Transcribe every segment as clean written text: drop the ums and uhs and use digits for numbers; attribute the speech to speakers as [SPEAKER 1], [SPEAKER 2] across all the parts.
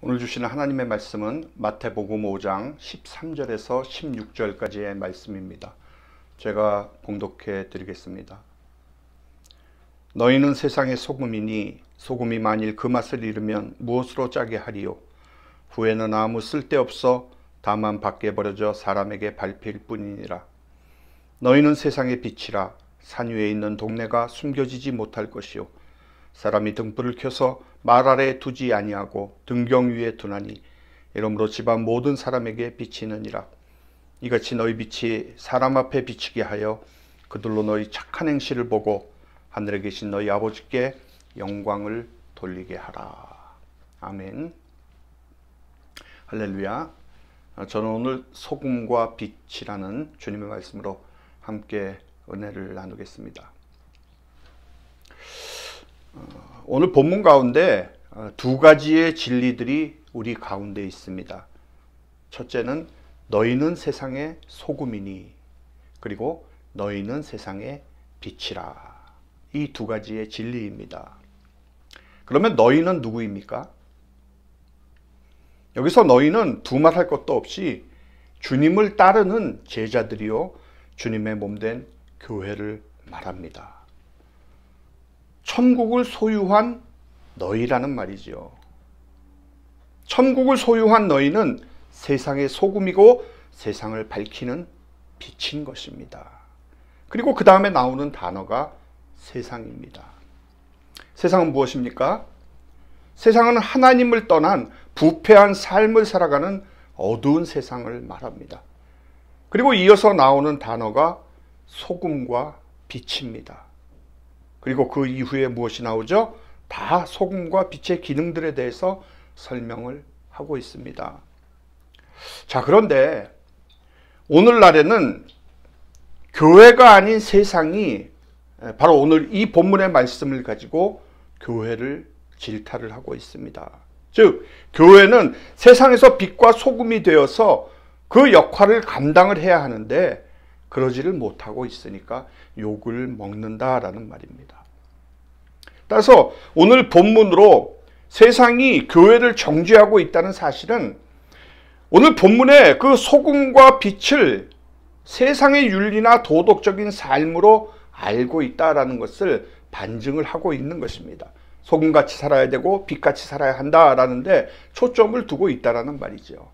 [SPEAKER 1] 오늘 주시는 하나님의 말씀은 마태복음 5장 13절에서 16절까지의 말씀입니다. 제가 봉독해 드리겠습니다. 너희는 세상의 소금이니 소금이 만일 그 맛을 잃으면 무엇으로 짜게 하리요? 후에는 아무 쓸데없어 다만 밖에 버려져 사람에게 밟힐 뿐이니라. 너희는 세상의 빛이라. 산 위에 있는 동네가 숨겨지지 못할 것이요 사람이 등불을 켜서 말 아래에 두지 아니하고 등경 위에 두나니 이러므로 집안 모든 사람에게 비치느니라. 이같이 너희 빛이 사람 앞에 비치게 하여 그들로 너희 착한 행실을 보고 하늘에 계신 너희 아버지께 영광을 돌리게 하라. 아멘. 할렐루야. 저는 오늘 소금과 빛이라는 주님의 말씀으로 함께 은혜를 나누겠습니다. 오늘 본문 가운데 두 가지의 진리들이 우리 가운데 있습니다. 첫째는 너희는 세상의 소금이니, 그리고 너희는 세상의 빛이라. 이 두 가지의 진리입니다. 그러면 너희는 누구입니까? 여기서 너희는 두말할 것도 없이 주님을 따르는 제자들이요 주님의 몸된 교회를 말합니다. 천국을 소유한 너희라는 말이지요. 천국을 소유한 너희는 세상의 소금이고 세상을 밝히는 빛인 것입니다. 그리고 그 다음에 나오는 단어가 세상입니다. 세상은 무엇입니까? 세상은 하나님을 떠난 부패한 삶을 살아가는 어두운 세상을 말합니다. 그리고 이어서 나오는 단어가 소금과 빛입니다. 그리고 그 이후에 무엇이 나오죠? 다 소금과 빛의 기능들에 대해서 설명을 하고 있습니다. 자, 그런데 오늘날에는 교회가 아닌 세상이 바로 오늘 이 본문의 말씀을 가지고 교회를 질타를 하고 있습니다. 즉, 교회는 세상에서 빛과 소금이 되어서 그 역할을 감당을 해야 하는데 그러지를 못하고 있으니까 욕을 먹는다라는 말입니다. 따라서 오늘 본문으로 세상이 교회를 정죄하고 있다는 사실은 오늘 본문의 그 소금과 빛을 세상의 윤리나 도덕적인 삶으로 알고 있다라는 것을 반증을 하고 있는 것입니다. 소금같이 살아야 되고 빛같이 살아야 한다라는데 초점을 두고 있다라는 말이죠.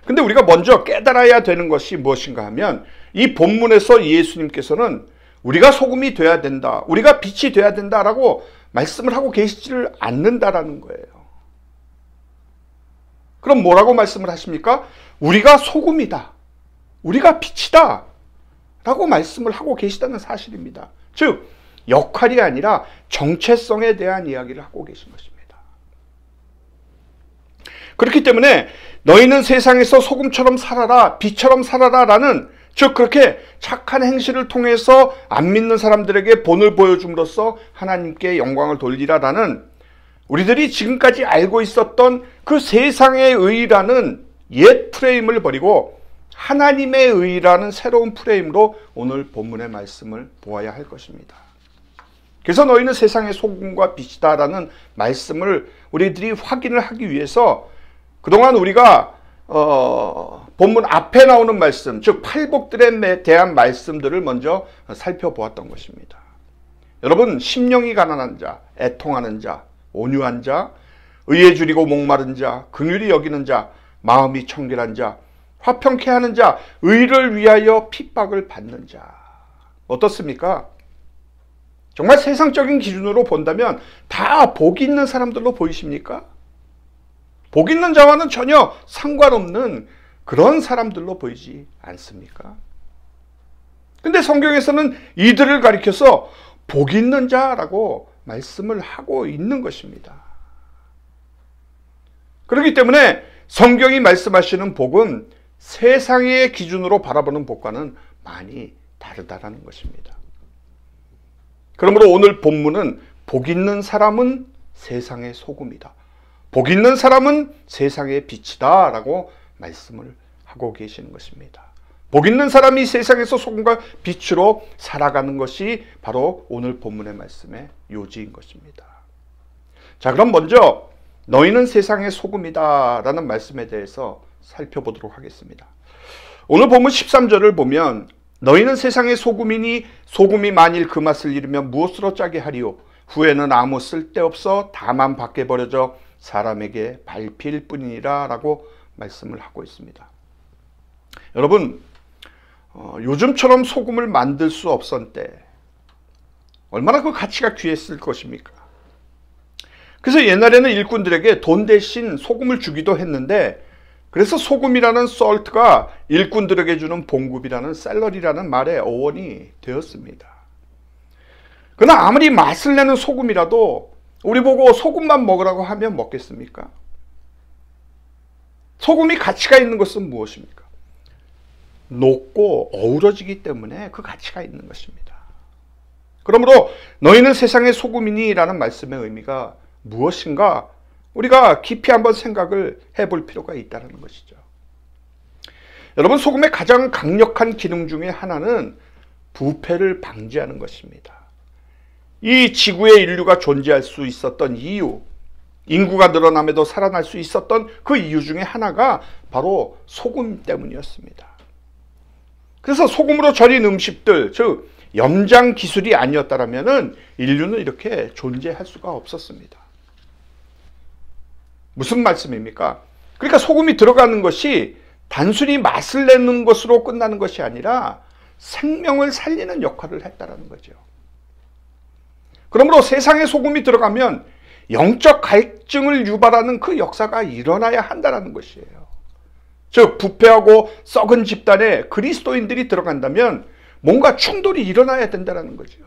[SPEAKER 1] 근데 우리가 먼저 깨달아야 되는 것이 무엇인가 하면 이 본문에서 예수님께서는 우리가 소금이 돼야 된다, 우리가 빛이 돼야 된다라고 말씀을 하고 계시지를 않는다라는 거예요. 그럼 뭐라고 말씀을 하십니까? 우리가 소금이다, 우리가 빛이다 라고 말씀을 하고 계시다는 사실입니다. 즉 역할이 아니라 정체성에 대한 이야기를 하고 계신 것입니다. 그렇기 때문에 너희는 세상에서 소금처럼 살아라, 빛처럼 살아라 라는, 즉 그렇게 착한 행실을 통해서 안 믿는 사람들에게 본을 보여줌으로써 하나님께 영광을 돌리라라는 우리들이 지금까지 알고 있었던 그 세상의 의라는 옛 프레임을 버리고 하나님의 의라는 새로운 프레임으로 오늘 본문의 말씀을 보아야 할 것입니다. 그래서 너희는 세상의 소금과 빛이다라는 말씀을 우리들이 확인을 하기 위해서 그동안 우리가 본문 앞에 나오는 말씀, 즉 팔복들에 대한 말씀들을 먼저 살펴보았던 것입니다. 여러분, 심령이 가난한 자, 애통하는 자, 온유한 자, 의에 줄이고 목마른 자, 긍휼히 여기는 자, 마음이 청결한 자, 화평케 하는 자, 의를 위하여 핍박을 받는 자. 어떻습니까? 정말 세상적인 기준으로 본다면 다 복 있는 사람들로 보이십니까? 복 있는 자와는 전혀 상관없는 그런 사람들로 보이지 않습니까? 근데 성경에서는 이들을 가리켜서 복 있는 자라고 말씀을 하고 있는 것입니다. 그렇기 때문에 성경이 말씀하시는 복은 세상의 기준으로 바라보는 복과는 많이 다르다라는 것입니다. 그러므로 오늘 본문은 복 있는 사람은 세상의 소금이다, 복 있는 사람은 세상의 빛이다 라고 말씀을 하고 계시는 것입니다. 복 있는 사람이 세상에서 소금과 빛으로 살아가는 것이 바로 오늘 본문의 말씀의 요지인 것입니다. 자, 그럼 먼저 너희는 세상의 소금이다 라는 말씀에 대해서 살펴보도록 하겠습니다. 오늘 본문 13절을 보면 너희는 세상의 소금이니 소금이 만일 그 맛을 잃으면 무엇으로 짜게 하리요? 후에는 아무 쓸데없어 다만 밖에 버려져 사람에게 밟힐 뿐이니라 라고 말씀을 하고 있습니다. 여러분, 요즘처럼 소금을 만들 수 없었을 때 얼마나 그 가치가 귀했을 것입니까? 그래서 옛날에는 일꾼들에게 돈 대신 소금을 주기도 했는데, 그래서 소금이라는 salt가 일꾼들에게 주는 봉급이라는 샐러리라는 말의 어원이 되었습니다. 그러나 아무리 맛을 내는 소금이라도 우리 보고 소금만 먹으라고 하면 먹겠습니까? 소금이 가치가 있는 것은 무엇입니까? 녹고 어우러지기 때문에 그 가치가 있는 것입니다. 그러므로 너희는 세상의 소금이니 라는 말씀의 의미가 무엇인가 우리가 깊이 한번 생각을 해볼 필요가 있다는 것이죠. 여러분, 소금의 가장 강력한 기능 중에 하나는 부패를 방지하는 것입니다. 이 지구에 인류가 존재할 수 있었던 이유, 인구가 늘어남에도 살아날 수 있었던 그 이유 중에 하나가 바로 소금 때문이었습니다. 그래서 소금으로 절인 음식들, 즉 염장 기술이 아니었다면 인류는 이렇게 존재할 수가 없었습니다. 무슨 말씀입니까? 그러니까 소금이 들어가는 것이 단순히 맛을 내는 것으로 끝나는 것이 아니라 생명을 살리는 역할을 했다는 거죠. 그러므로 세상에 소금이 들어가면 영적 갈증을 유발하는 그 역사가 일어나야 한다는 것이에요. 즉 부패하고 썩은 집단에 그리스도인들이 들어간다면 뭔가 충돌이 일어나야 된다는 거죠.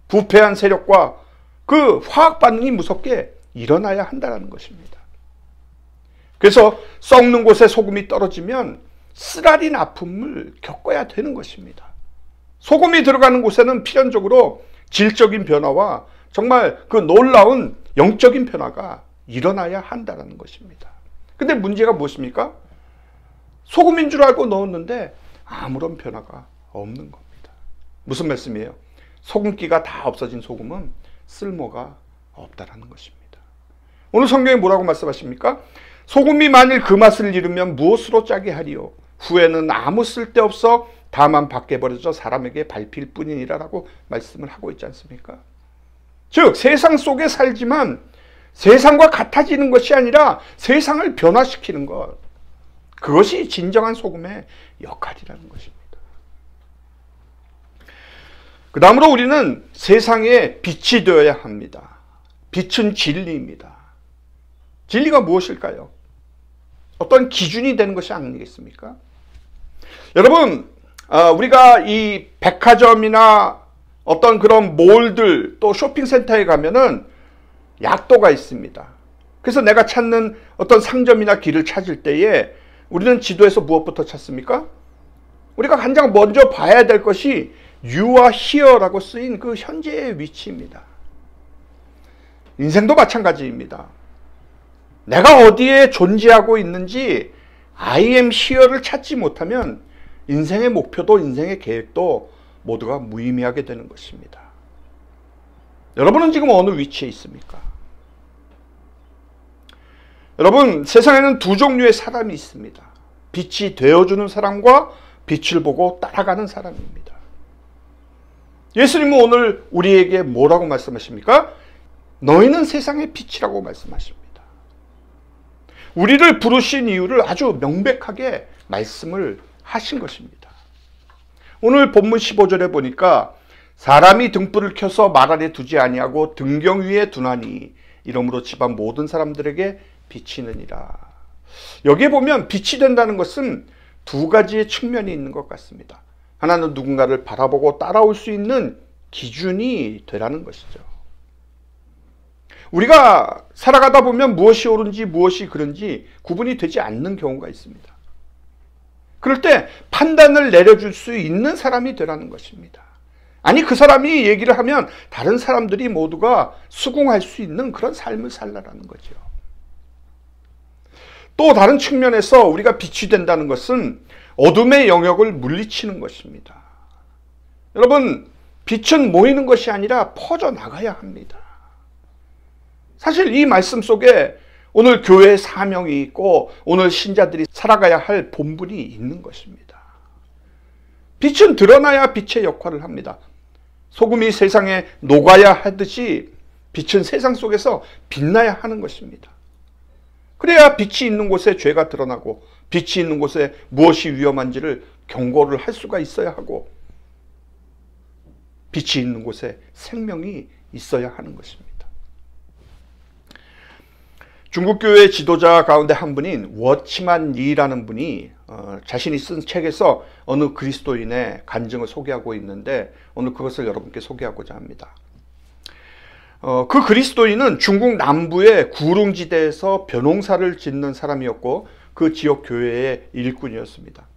[SPEAKER 1] 부패한 세력과 그 화학 반응이 무섭게 일어나야 한다는 것입니다. 그래서 썩는 곳에 소금이 떨어지면 쓰라린 아픔을 겪어야 되는 것입니다. 소금이 들어가는 곳에는 필연적으로 질적인 변화와 정말 그 놀라운 영적인 변화가 일어나야 한다는 것입니다. 근데 문제가 무엇입니까? 소금인 줄 알고 넣었는데 아무런 변화가 없는 겁니다. 무슨 말씀이에요? 소금기가 다 없어진 소금은 쓸모가 없다라는 것입니다. 오늘 성경에 뭐라고 말씀하십니까? 소금이 만일 그 맛을 잃으면 무엇으로 짜게 하리요? 후에는 아무 쓸데없어 다만 밖에 버려져 사람에게 밟힐 뿐이니라 라고 말씀을 하고 있지 않습니까? 즉 세상 속에 살지만 세상과 같아지는 것이 아니라 세상을 변화시키는 것, 그것이 진정한 소금의 역할이라는 것입니다. 그 다음으로 우리는 세상에 빛이 되어야 합니다. 빛은 진리입니다. 진리가 무엇일까요? 어떤 기준이 되는 것이 아니겠습니까? 여러분, 우리가 이 백화점이나 어떤 그런 몰들 또 쇼핑센터에 가면은 약도가 있습니다. 그래서 내가 찾는 어떤 상점이나 길을 찾을 때에 우리는 지도에서 무엇부터 찾습니까? 우리가 가장 먼저 봐야 될 것이 You are here라고 쓰인 그 현재의 위치입니다. 인생도 마찬가지입니다. 내가 어디에 존재하고 있는지 I am here를 찾지 못하면 인생의 목표도 인생의 계획도 모두가 무의미하게 되는 것입니다. 여러분은 지금 어느 위치에 있습니까? 여러분, 세상에는 두 종류의 사람이 있습니다. 빛이 되어주는 사람과 빛을 보고 따라가는 사람입니다. 예수님은 오늘 우리에게 뭐라고 말씀하십니까? 너희는 세상의 빛이라고 말씀하십니다. 우리를 부르신 이유를 아주 명백하게 말씀을 하신 것입니다. 오늘 본문 15절에 보니까 사람이 등불을 켜서 말 아래 두지 아니하고 등경 위에 두나니 이러므로 집안 모든 사람들에게 비치느니라. 여기에 보면 빛이 된다는 것은 두 가지의 측면이 있는 것 같습니다. 하나는 누군가를 바라보고 따라올 수 있는 기준이 되라는 것이죠. 우리가 살아가다 보면 무엇이 옳은지 무엇이 그른지 구분이 되지 않는 경우가 있습니다. 그럴 때 판단을 내려줄 수 있는 사람이 되라는 것입니다. 아니, 그 사람이 얘기를 하면 다른 사람들이 모두가 수긍할 수 있는 그런 삶을 살라라는 거죠. 또 다른 측면에서 우리가 빛이 된다는 것은 어둠의 영역을 물리치는 것입니다. 여러분, 빛은 모이는 것이 아니라 퍼져나가야 합니다. 사실 이 말씀 속에 오늘 교회의 사명이 있고 오늘 신자들이 살아가야 할 본분이 있는 것입니다. 빛은 드러나야 빛의 역할을 합니다. 소금이 세상에 녹아야 하듯이 빛은 세상 속에서 빛나야 하는 것입니다. 그래야 빛이 있는 곳에 죄가 드러나고 빛이 있는 곳에 무엇이 위험한지를 경고를 할 수가 있어야 하고 빛이 있는 곳에 생명이 있어야 하는 것입니다. 중국 교회 지도자 가운데 한 분인 워치만 리라는 분이 자신이 쓴 책에서 어느 그리스도인의 간증을 소개하고 있는데 오늘 그것을 여러분께 소개하고자 합니다. 그 그리스도인은 중국 남부의 구릉지대에서 벼농사를 짓는 사람이었고 그 지역 교회의 일꾼이었습니다.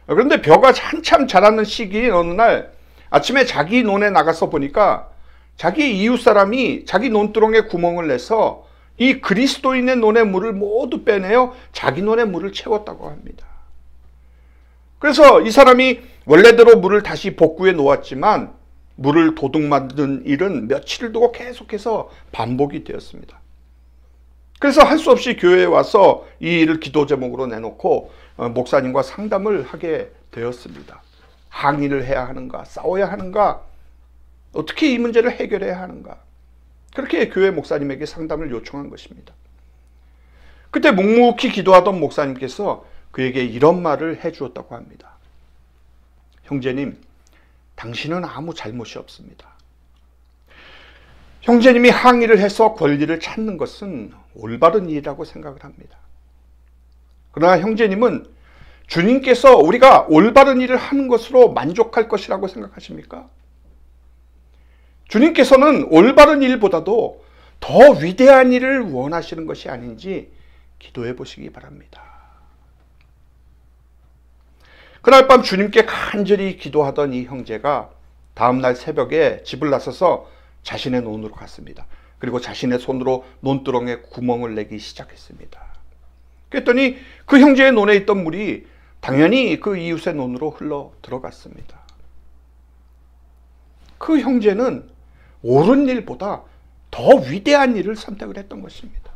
[SPEAKER 1] 그런데 벼가 한참 자라는 시기인 어느 날 아침에 자기 논에 나가서 보니까 자기 이웃 사람이 자기 논두렁에 구멍을 내서 이 그리스도인의 논의 물을 모두 빼내어 자기 논의 물을 채웠다고 합니다. 그래서 이 사람이 원래대로 물을 다시 복구해 놓았지만 물을 도둑 만든 일은 며칠을 두고 계속해서 반복이 되었습니다. 그래서 할 수 없이 교회에 와서 이 일을 기도 제목으로 내놓고 목사님과 상담을 하게 되었습니다. 항의를 해야 하는가, 싸워야 하는가, 어떻게 이 문제를 해결해야 하는가, 그렇게 교회 목사님에게 상담을 요청한 것입니다. 그때 묵묵히 기도하던 목사님께서 그에게 이런 말을 해주었다고 합니다. 형제님, 당신은 아무 잘못이 없습니다. 형제님이 항의를 해서 권리를 찾는 것은 올바른 일이라고 생각을 합니다. 그러나 형제님은 주님께서 우리가 올바른 일을 하는 것으로 만족할 것이라고 생각하십니까? 주님께서는 올바른 일보다도 더 위대한 일을 원하시는 것이 아닌지 기도해 보시기 바랍니다. 그날 밤 주님께 간절히 기도하던 이 형제가 다음날 새벽에 집을 나서서 자신의 논으로 갔습니다. 그리고 자신의 손으로 논두렁에 구멍을 내기 시작했습니다. 그랬더니 그 형제의 논에 있던 물이 당연히 그 이웃의 논으로 흘러 들어갔습니다. 그 형제는 옳은 일보다 더 위대한 일을 선택을 했던 것입니다.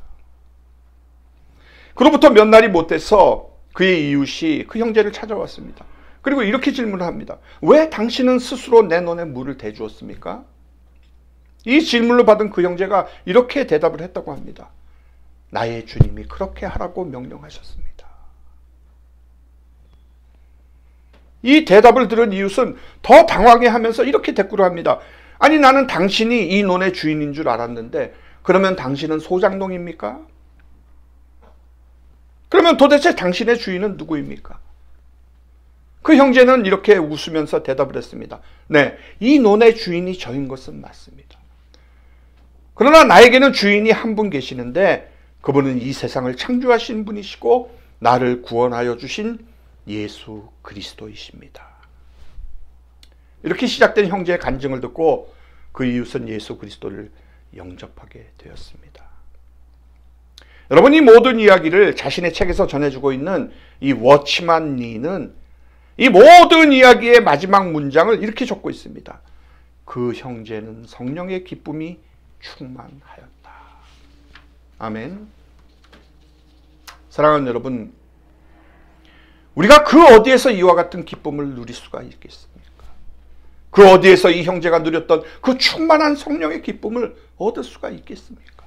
[SPEAKER 1] 그로부터 몇 날이 못해서 그의 이웃이 그 형제를 찾아왔습니다. 그리고 이렇게 질문을 합니다. 왜 당신은 스스로 내 논에 물을 대주었습니까? 이 질문을 받은 그 형제가 이렇게 대답을 했다고 합니다. 나의 주님이 그렇게 하라고 명령하셨습니다. 이 대답을 들은 이웃은 더 당황해하면서 이렇게 대꾸를 합니다. 아니, 나는 당신이 이 논의 주인인 줄 알았는데 그러면 당신은 소장농입니까? 그러면 도대체 당신의 주인은 누구입니까? 그 형제는 이렇게 웃으면서 대답을 했습니다. 네, 이 논의 주인이 저인 것은 맞습니다. 그러나 나에게는 주인이 한 분 계시는데 그분은 이 세상을 창조하신 분이시고 나를 구원하여 주신 예수 그리스도이십니다. 이렇게 시작된 형제의 간증을 듣고 그 이웃은 예수 그리스도를 영접하게 되었습니다. 여러분, 이 모든 이야기를 자신의 책에서 전해주고 있는 이 워치만 리는 이 모든 이야기의 마지막 문장을 이렇게 적고 있습니다. 그 형제는 성령의 기쁨이 충만하였다. 아멘. 사랑하는 여러분, 우리가 그 어디에서 이와 같은 기쁨을 누릴 수가 있겠습니까? 그 어디에서 이 형제가 누렸던 그 충만한 성령의 기쁨을 얻을 수가 있겠습니까?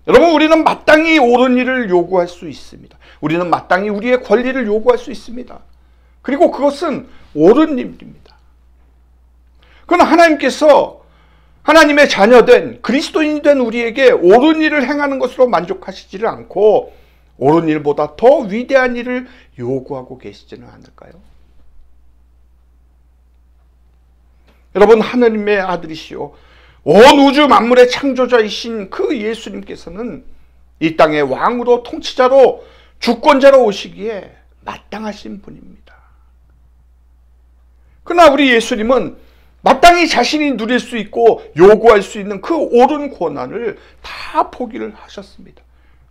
[SPEAKER 1] 여러분, 우리는 마땅히 옳은 일을 요구할 수 있습니다. 우리는 마땅히 우리의 권리를 요구할 수 있습니다. 그리고 그것은 옳은 일입니다. 그러나 하나님께서 하나님의 자녀된 그리스도인이 된 우리에게 옳은 일을 행하는 것으로 만족하시지를 않고 옳은 일보다 더 위대한 일을 요구하고 계시지는 않을까요? 여러분, 하나님의 아들이시오 온 우주 만물의 창조자이신 그 예수님께서는 이 땅의 왕으로 통치자로 주권자로 오시기에 마땅하신 분입니다. 그러나 우리 예수님은 마땅히 자신이 누릴 수 있고 요구할 수 있는 그 옳은 권한을 다 포기를 하셨습니다.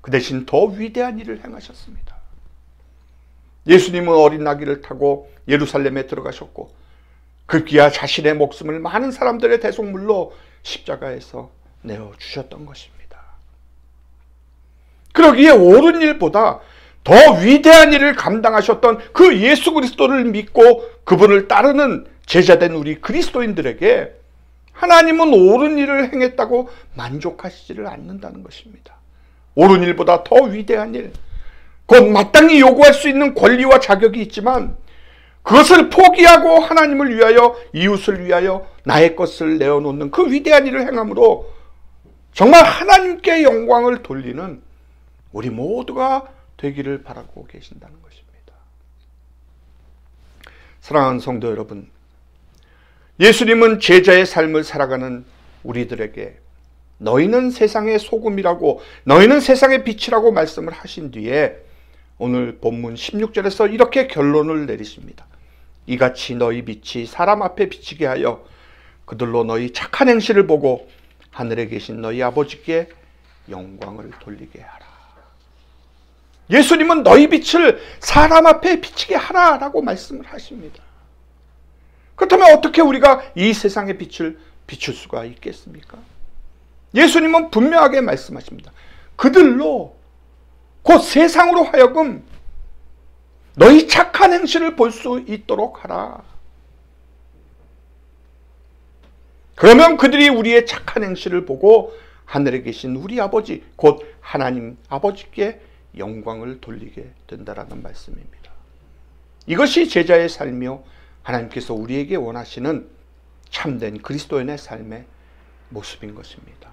[SPEAKER 1] 그 대신 더 위대한 일을 행하셨습니다. 예수님은 어린 나귀를 타고 예루살렘에 들어가셨고 급기야 자신의 목숨을 많은 사람들의 대속물로 십자가에서 내어주셨던 것입니다. 그러기에 옳은 일보다 더 위대한 일을 감당하셨던 그 예수 그리스도를 믿고 그분을 따르는 제자된 우리 그리스도인들에게 하나님은 옳은 일을 행했다고 만족하시지를 않는다는 것입니다. 옳은 일보다 더 위대한 일, 곧 마땅히 요구할 수 있는 권리와 자격이 있지만 그것을 포기하고 하나님을 위하여, 이웃을 위하여 나의 것을 내어놓는 그 위대한 일을 행함으로 정말 하나님께 영광을 돌리는 우리 모두가 되기를 바라고 계신다는 것입니다. 사랑하는 성도 여러분, 예수님은 제자의 삶을 살아가는 우리들에게 너희는 세상의 소금이라고, 너희는 세상의 빛이라고 말씀을 하신 뒤에 오늘 본문 16절에서 이렇게 결론을 내리십니다. 이같이 너희 빛이 사람 앞에 비치게 하여 그들로 너희 착한 행실을 보고 하늘에 계신 너희 아버지께 영광을 돌리게 하라. 예수님은 너희 빛을 사람 앞에 비치게 하라라고 말씀을 하십니다. 그렇다면 어떻게 우리가 이 세상의 빛을 비출 수가 있겠습니까? 예수님은 분명하게 말씀하십니다. 그들로, 곧 세상으로 하여금 너희 착한 행실을 볼 수 있도록 하라. 그러면 그들이 우리의 착한 행실을 보고 하늘에 계신 우리 아버지, 곧 하나님 아버지께 영광을 돌리게 된다라는 말씀입니다. 이것이 제자의 삶이요, 하나님께서 우리에게 원하시는 참된 그리스도인의 삶의 모습인 것입니다.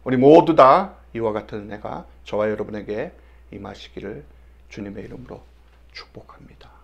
[SPEAKER 1] 우리 모두 다 이와 같은 은혜가 저와 여러분에게 임하시기를 주님의 이름으로 축복합니다.